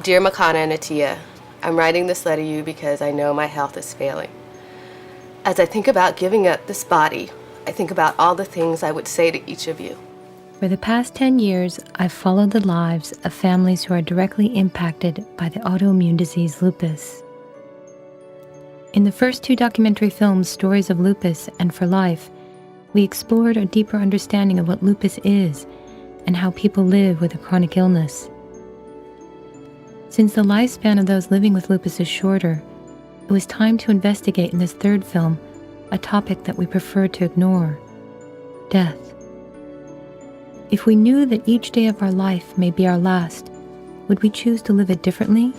Dear Makana and Atia, I'm writing this letter to you because I know my health is failing. As I think about giving up this body, I think about all the things I would say to each of you. For the past 10 years, I've followed the lives of families who are directly impacted by the autoimmune disease lupus. In the first 2 documentary films, Stories of Lupus and For Life, we explored a deeper understanding of what lupus is and how people live with a chronic illness. Since the lifespan of those living with lupus is shorter, it was time to investigate in this 3rd film a topic that we prefer to ignore: death. If we knew that each day of our life may be our last, would we choose to live it differently?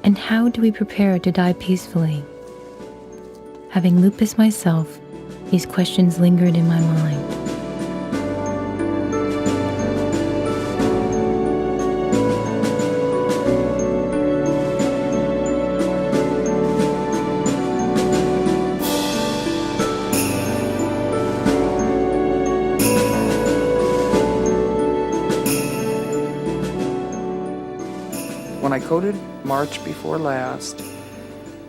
And how do we prepare to die peacefully? Having lupus myself, these questions lingered in my mind. When I coded March before last,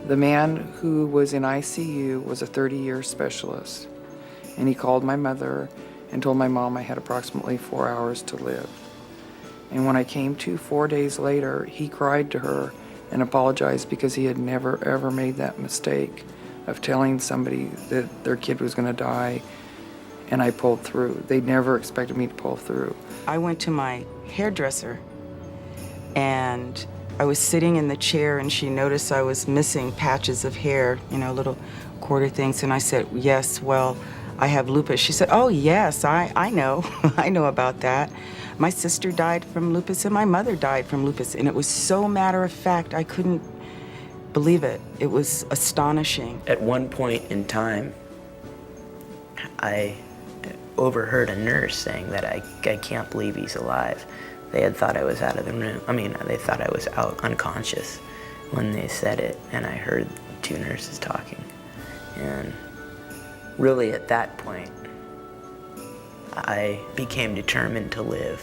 the man who was in ICU was a 30-year specialist, and he called my mother and told my mom I had approximately 4 hours to live. And when I came to 4 days later, he cried to her and apologized because he had never ever made that mistake of telling somebody that their kid was going to die, and I pulled through. They never expected me to pull through. I went to my hairdresser, and I was sitting in the chair, and she noticed I was missing patches of hair, you know, little quarter things, and I said, yes, well, I have lupus. She said, oh, yes, I know. I know about that. My sister died from lupus, and my mother died from lupus, and it was so matter of fact, I couldn't believe it. It was astonishing. At one point in time, I overheard a nurse saying that I can't believe he's alive. They had thought I was out of the room. I mean, they thought I was out unconscious when they said it, and I heard 2 nurses talking. And really at that point, I became determined to live.